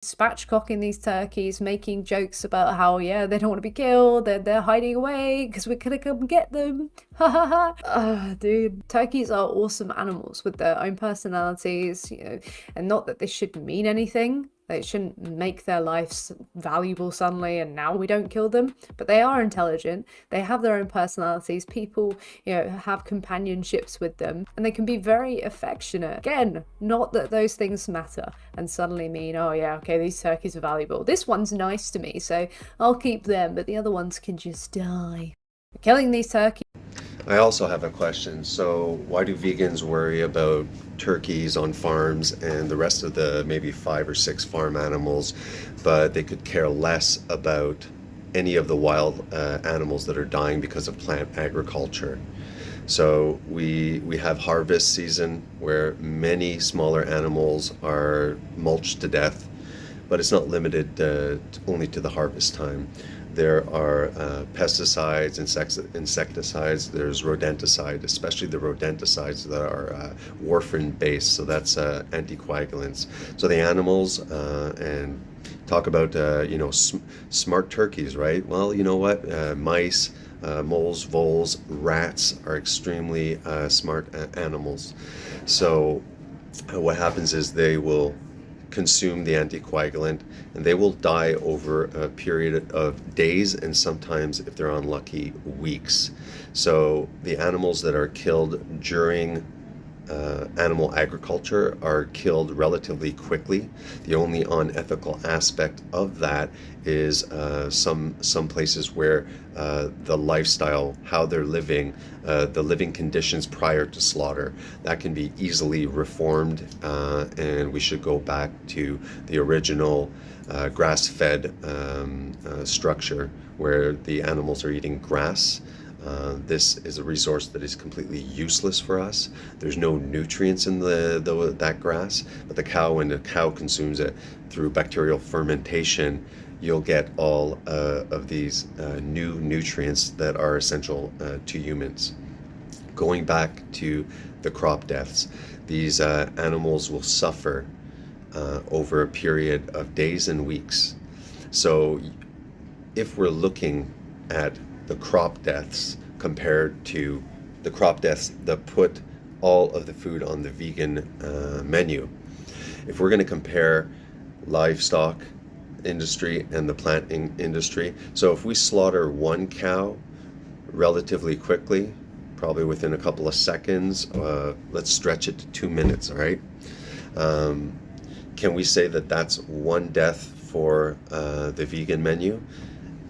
spatchcocking these turkeys, making jokes about how, yeah, they don't want to be killed, they're hiding away because we're gonna come get them. Ha ha ha. Dude, turkeys are awesome animals with their own personalities, and not that this should mean anything. It shouldn't make their lives valuable suddenly and now we don't kill them. But they are intelligent. They have their own personalities. People, have companionships with them. And they can be very affectionate. Again, not that those things matter and suddenly mean, oh yeah, okay, these turkeys are valuable. This one's nice to me, so I'll keep them, but the other ones can just die. Killing these turkeys. I also have a question. So, why do vegans worry about turkeys on farms and the rest of the maybe 5 or 6 farm animals, but they could care less about any of the wild animals that are dying because of plant agriculture? So we have harvest season where many smaller animals are mulched to death, but it's not limited only to the harvest time. There are pesticides, insecticides, there's rodenticide, especially the rodenticides that are warfarin based, so that's anticoagulants. So the animals, and talk about, smart turkeys, right? Well, you know what? Mice, moles, voles, rats are extremely smart animals. So what happens is they will consume the anticoagulant and they will die over a period of days and sometimes, if they're unlucky, weeks. So the animals that are killed during animal agriculture are killed relatively quickly. The only unethical aspect of that is some places where the lifestyle, how they're living, the living conditions prior to slaughter, that can be easily reformed, and we should go back to the original grass-fed structure where the animals are eating grass. This is a resource that is completely useless for us. There's no nutrients in that grass, but when the cow consumes it through bacterial fermentation, you'll get all of these new nutrients that are essential to humans. Going back to the crop deaths, these animals will suffer over a period of days and weeks. So if we're looking at the crop deaths compared to the crop deaths that put all of the food on the vegan menu, if we're going to compare livestock industry and the plant industry, so if we slaughter one cow relatively quickly, probably within a couple of seconds, let's stretch it to 2 minutes, all right? Can we say that that's one death for the vegan menu?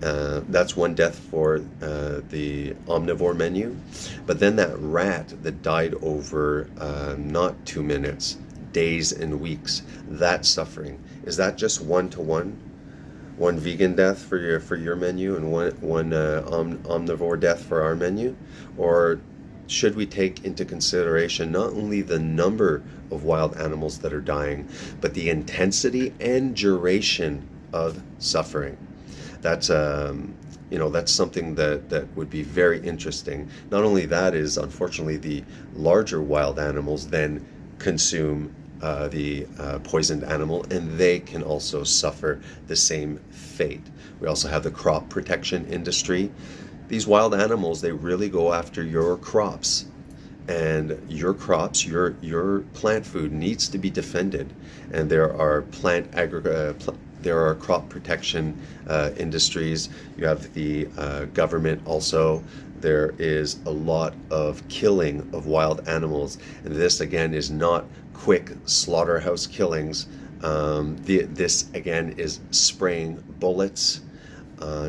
That's one death for the omnivore menu. But then that rat that died over not 2 minutes, days and weeks, that suffering, is that just one vegan death for your menu and one omnivore death for our menu? Or should we take into consideration not only the number of wild animals that are dying, but the intensity and duration of suffering? That's that's something that would be very interesting. Not only that is, unfortunately, the larger wild animals then consume the poisoned animal, and they can also suffer the same fate. We also have the crop protection industry. These wild animals, they really go after your crops, and your crops, your plant food needs to be defended. And there are there are crop protection industries. You have the government also. There is a lot of killing of wild animals, and this again is not quick slaughterhouse killings. This again is spraying bullets,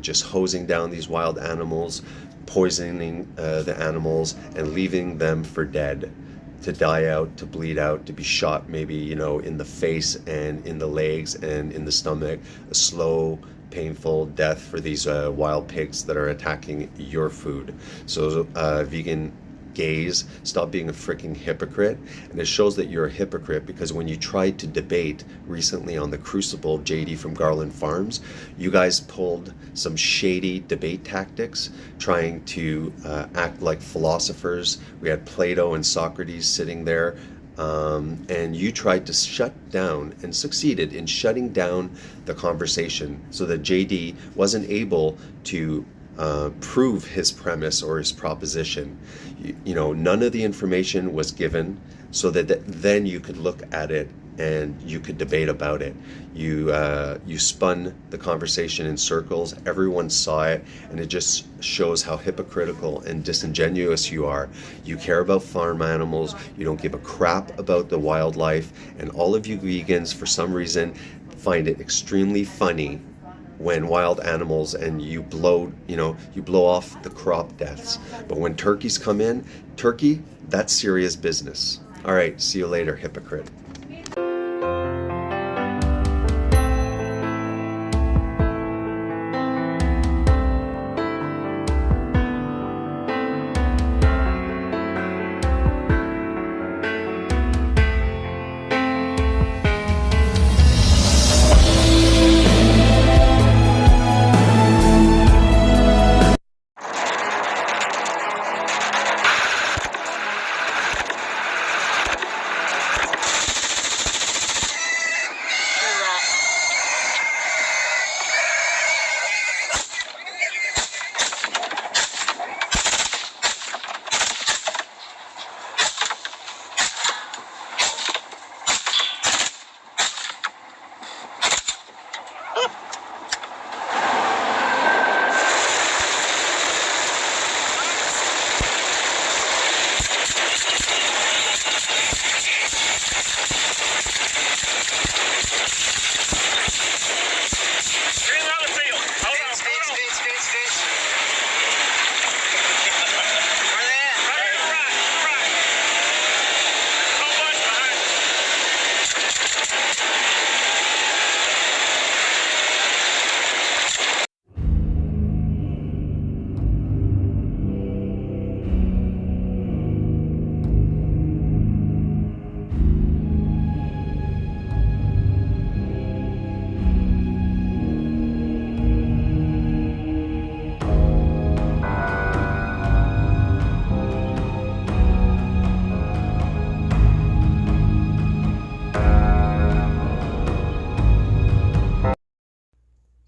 just hosing down these wild animals, poisoning the animals, and leaving them for dead, to die out, to bleed out, to be shot maybe, in the face and in the legs and in the stomach. A slow, painful death for these wild pigs that are attacking your food. So vegan gays, stop being a freaking hypocrite. And it shows that you're a hypocrite because when you tried to debate recently on the Crucible, JD from Garland Farms, you guys pulled some shady debate tactics, trying to act like philosophers. We had Plato and Socrates sitting there and you tried to shut down and succeeded in shutting down the conversation so that JD wasn't able to prove his premise or his proposition. None of the information was given so that then you could look at it and you could debate about it. You spun the conversation in circles. Everyone saw it, and it just shows how hypocritical and disingenuous you are. You care about farm animals. You don't give a crap about the wildlife, and all of you vegans, for some reason, find it extremely funny when wild animals and you blow off the crop deaths. But when turkeys come in, turkey, that's serious business. All right, see you later, hypocrite.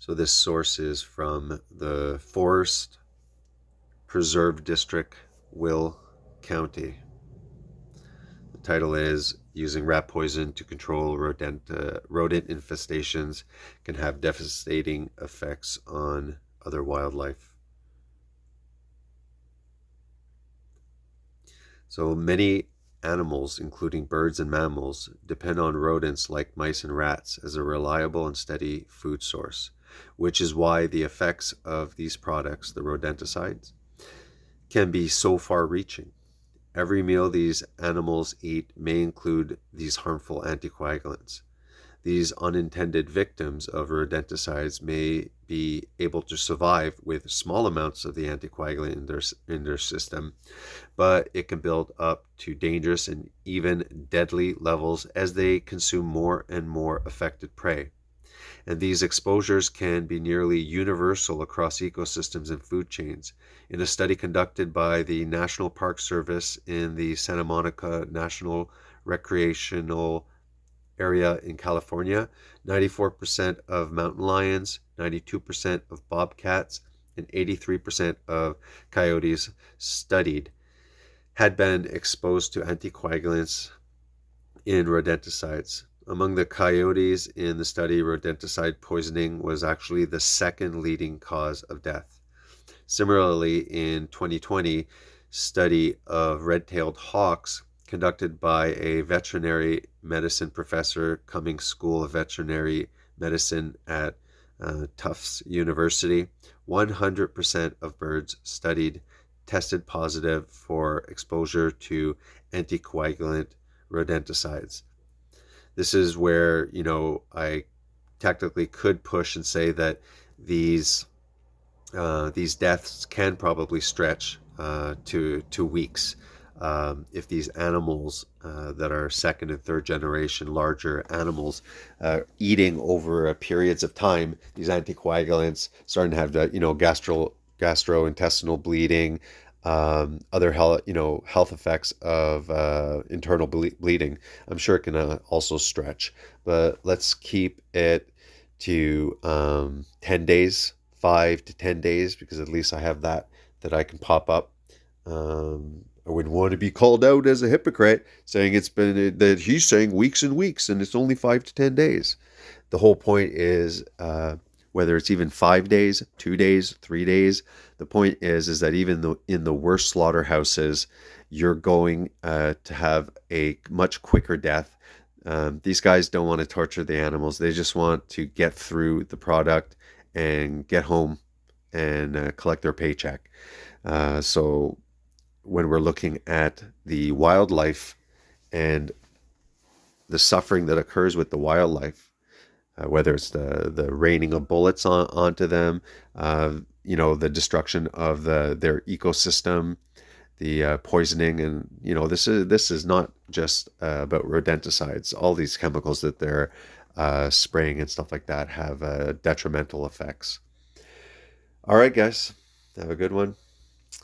So this source is from the Forest Preserve District, Will County. The title is Using Rat Poison to Control Rodent Infestations Can Have Devastating Effects on Other Wildlife. So many animals, including birds and mammals, depend on rodents like mice and rats as a reliable and steady food source, which is why the effects of these products, the rodenticides, can be so far-reaching. Every meal these animals eat may include these harmful anticoagulants. These unintended victims of rodenticides may be able to survive with small amounts of the anticoagulant in their system, but it can build up to dangerous and even deadly levels as they consume more and more affected prey. And these exposures can be nearly universal across ecosystems and food chains. In a study conducted by the National Park Service in the Santa Monica National Recreational Area in California, 94% of mountain lions, 92% of bobcats, and 83% of coyotes studied had been exposed to anticoagulants in rodenticides. Among the coyotes in the study, rodenticide poisoning was actually the second leading cause of death. Similarly, in 2020, study of red-tailed hawks conducted by a veterinary medicine professor, Cummings School of Veterinary Medicine at Tufts University, 100% of birds studied tested positive for exposure to anticoagulant rodenticides. This is where, I technically could push and say that these deaths can probably stretch to weeks. If these animals that are second and third generation larger animals eating over periods of time, these anticoagulants starting to have gastrointestinal bleeding, other health, health effects of internal bleeding. I'm sure it can also stretch, but let's keep it to 10 days, 5 to 10 days, because at least I have that I can pop up. I wouldn't want to be called out as a hypocrite saying that he's saying weeks and weeks and it's only 5 to 10 days. The whole point is whether it's even 5 days, 2 days, 3 days. The point is that even though in the worst slaughterhouses, you're going to have a much quicker death. These guys don't want to torture the animals. They just want to get through the product and get home and collect their paycheck. So when we're looking at the wildlife and the suffering that occurs with the wildlife, whether it's the raining of bullets onto them, the destruction of their ecosystem, the poisoning, and this is not just about rodenticides. All these chemicals that they're spraying and stuff like that have detrimental effects. All right, guys, have a good one.